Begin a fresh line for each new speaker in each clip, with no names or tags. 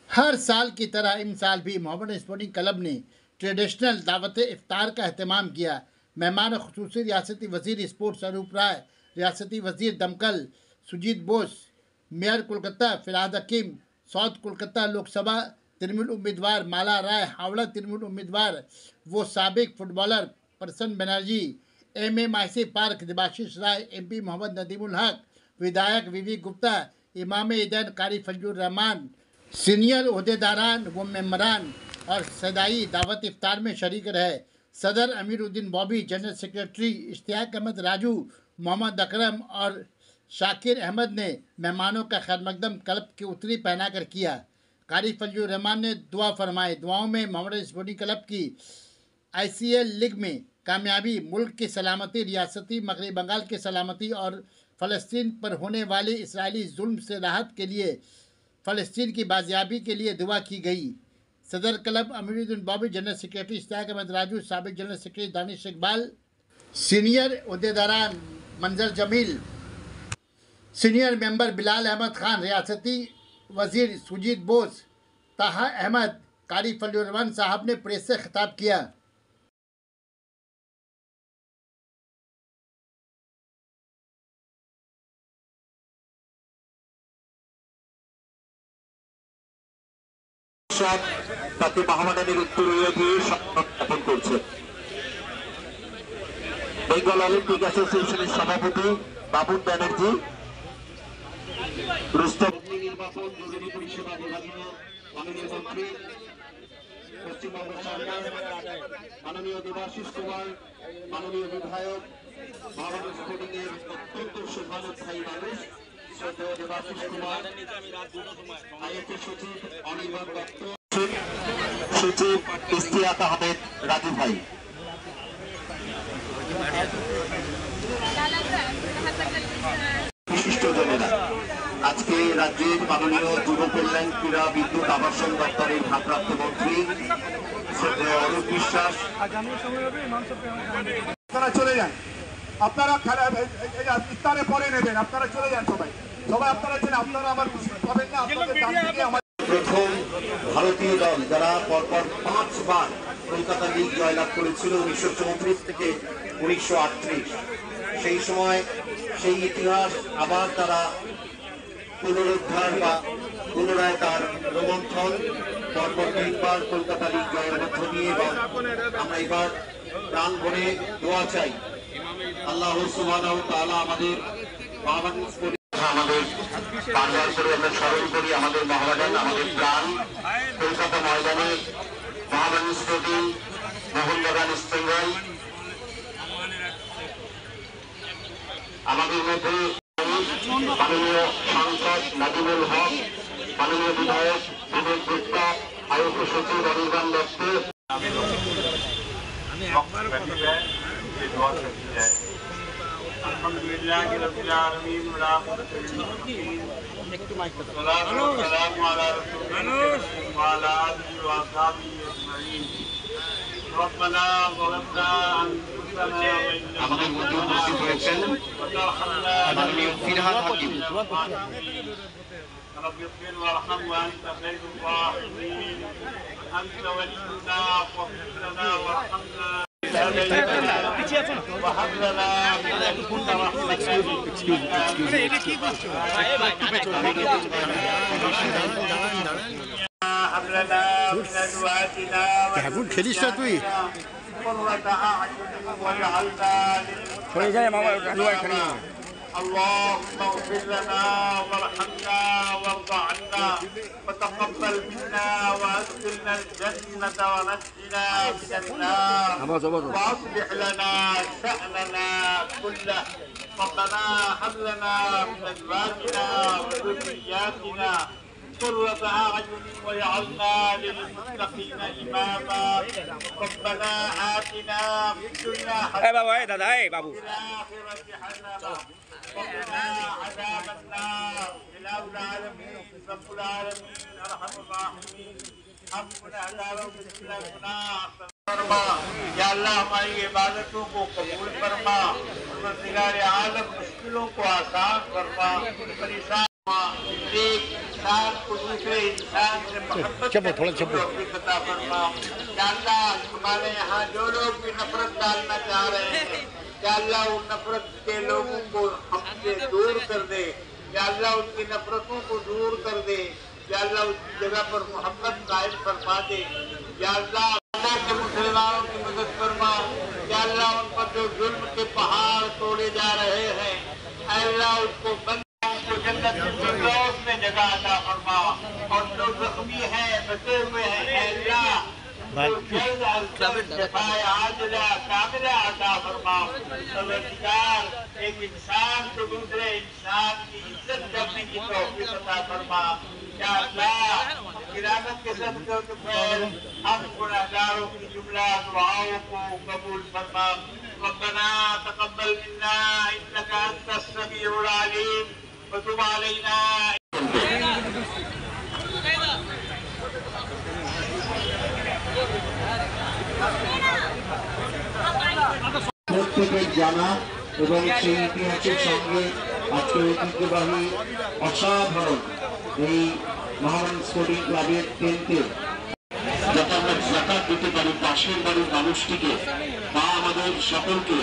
हर साल की तरह इन साल भी मोहम्मदन स्पोर्टिंग क्लब ने ट्रेडिशनल दावत इफ्तार का अहतमाम किया। मेहमान खुसूसी रियासती वजीर स्पोर्ट्स अनूप राय, रियासती वजीर दमकल सुजीत बोस, मेयर कोलकाता फिरहाद हकीम, साउथ कोलकाता लोकसभा तृणमूल उम्मीदवार माला राय, हावड़ा तृणमूल उम्मीदवार वो साबिक फुटबॉलर प्रसन्न बनर्जी, MMIC पार्क देबाशीष राय, MP मोहम्मद नदीमुल हक, विधायक वीवी गुप्ता, इमाम ईदैन कारी फजलुर रहमान, सीनियर ओहदेदारान व मेम्बरान और सदाई दावत इफ्तार में शरीक रहे। सदर अमीरुद्दीन बॉबी, जनरल सेक्रेटरी इश्तियाक अहमद राजू, मोहम्मद अकरम और शाकिर अहमद ने मेहमानों का खैरमकदम क्लब की उत्तरी पहनाकर किया। कारी फजलुर रहमान ने दुआ फरमाई। दुआओं में मोहम्मदन स्पोर्टिंग क्लब की ICL लीग में कामयाबी, मुल्क की सलामती, रियासती मगरबी बंगाल की सलामती और फ़लस्तीन पर होने वाले इसराइली जुल्म से राहत के लिए फ़लस्तीन की बाजियाबी के लिए दुआ की गई। सदर club Amiruddin Bobby, general secretary Ishtiaq Ahmad Raju, साबिक general secretary Danish Iqbal, senior ओहदेदारान मंजर जमील, सीनियर मेंबर बिलाल अहमद खान, रियासती वजीर सुजीत बोस, ताहा अहमद, कारी फजलुर रहमान साहब ने प्रेस से खिताब किया।
তাকে মাহমুদানের উত্তরীয় দিয়ে স্থাপন করছে। বেঙ্গল অলিম্পিক অ্যাসোসিয়েশনের সভাপতি বাবুল ব্যানার্জি, রুস্তম নির্বাচন জরুরি পরিষেবা বিভাগীয় মাননীয় মন্ত্রী পশ্চিমবঙ্গ সরকার, মাননীয় দেবাশিস কুমার, মাননীয় বিধায়ক, মোহাম্মদন স্পোর্টিং এর অত্যন্ত শুভানুধ্যায়ী মানুষ শ্রদ্ধেয় দেবাশিস কুমার, IFA সচিব অনির্বাণ দত্ত, সচিব ইশতিয়াক আহমেদ রাজু ভাই, বিশিষ্টজনেরা, আজকে রাজ্যের মাননীয় যুব কল্যাণ ক্রীড়া বিদ্যুৎ আবাসন দপ্তরের ভারপ্রাপ্ত মন্ত্রী শ্রদ্ধেয় অরূপ বিশ্বাস।
আপনারা চলে যান, আপনারা খেলা ইফতারে পরে নেবেন, আপনারা চলে যান সবাই সবাই আপনারা চলে, আপনারা আমার পাবেন না। আপনাদের ডান দিকে আমার
প্রথম ভারতীয় দল যারা পরপর 5 বার কলকাতা লিগ জয়লাভ করেছিল 1934 থেকে 1938, সেই সময় সেই ইতিহাস আবার তারা পুনরুদ্ধার বা পুনরায় তার রোমন্থন পরপর 3 বার কলকাতা লিগ জয়ের মধ্য দিয়ে, এবং আমরা এবার প্রাণভরে দোয়া চাই আল্লাহ সুবহানাহু ওয়া তাআলা আমাদের মোহাম্মদন আমাদের বারবার করে আমরা স্মরণ করি আমাদের মোহাম্মদান, আমাদের প্রাণ কলকাতা ময়দানে মোহাম্মদন স্পোর্টিং, মোহনবাগান ইস্ট বেঙ্গল। আমাদের মধ্যে মাননীয় সাংসদ নাজিমুল হক, মাননীয় বিধায়ক বিবেক গুপ্তা, IFA সচিব অনির্বাণ দত্ত। আলহামদুলিল্লাহ রাব্বিল আলামিন ওয়া লা সালামু আলা রাসূলিল্লাহ ওয়া আলা আলিহি ওয়া আসহাবিহি আজমাইন। রব্বানা যালামনা আনফুসানা আমাদের মধ্যে উপস্থিত হয়েছেন মাননীয় ফিরহাদ হাকিম। رب اغفر وارحم وانت خير الراحمين، انت ولينا فاغفر لنا وارحمنا وهب لنا من لدنك رحمة هب لنا من ازواجنا وذرياتنا قرة اعين واجعلنا للمتقين. اللهم اغفر لنا وارحمنا وارض عنا وتقبل منا وادخلنا الجنة ونجنا من النار واصلح لنا شأننا كله. ربنا هب لنا من ازواجنا وذرياتنا قرة أعين واجعلنا للمتقين إماما. ربنا آتنا في الدنيا حسنة وفي الآخرة حسنة وقنا عذاب النار. إله العالمين رب العالمين أرحم الراحمين हमने हजारों पिछले गुनाह फरमा। या अल्लाह हमारी इबादतों को कबूल फरमा। परवरदिगार आलम
मुश्किलों को आसान फरमा, परेशान एक इंसान को दूसरे इंसान से मोहब्बत अता फरमा। या अल्लाह हमारे यहाँ जो लोग भी नफरत डालना चाह रहे हैं, या अल्लाह उन नफरत के लोगों को हमसे दूर कर दे, या अल्लाह उनकी नफरतों को दूर कर दे, या अल्लाह उसकी जगह पर मोहब्बत कायम फरमा दे। या अल्लाह के मुसलमानों की मदद फरमा। या अल्लाह उन पर जो जुल्म के पहाड़ तोड़े जा रहे हैं, अल्लाह उसको जन्नत में जगह अता फरमा। और जो जख्मी है, बचे हुए हैं, अल्लाह एक इंसान को दूसरे इंसान की इज्जत करने की तौफीक अता फरमा। या अल्लाह गिरावत के सदक़े हम गुनहगारों की जुमला दुआओं को कबूल फरमा। रब्बना तक़ब्बल मिन्ना इन्नका अंतस समीउल अलीम व तुब अलैना।
প্রত্যেকের জানা এবং সেই ইতিহাসের সঙ্গে আজকে ঐতিহ্যবাহী অসাধারণ এই মহারান স্পোর্টিং ক্লাবের টেন্টে যাতে আমরা যাকাত দিতে পারি, পাশের বাড়ির মানুষটিকে বা আমাদের সকলকে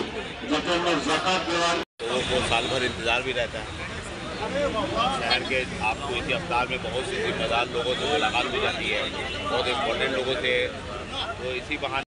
যাতে আমরা যাকাত দেওয়ার।
लोगों को साल भर इंतजार भी रहता है। शहर के आपको इसी अफ्तार में बहुत से जिम्मेदार लोगों से मुलाकात भी जाती है, बहुत इम्पोर्टेंट लोगों से, तो इसी बहाने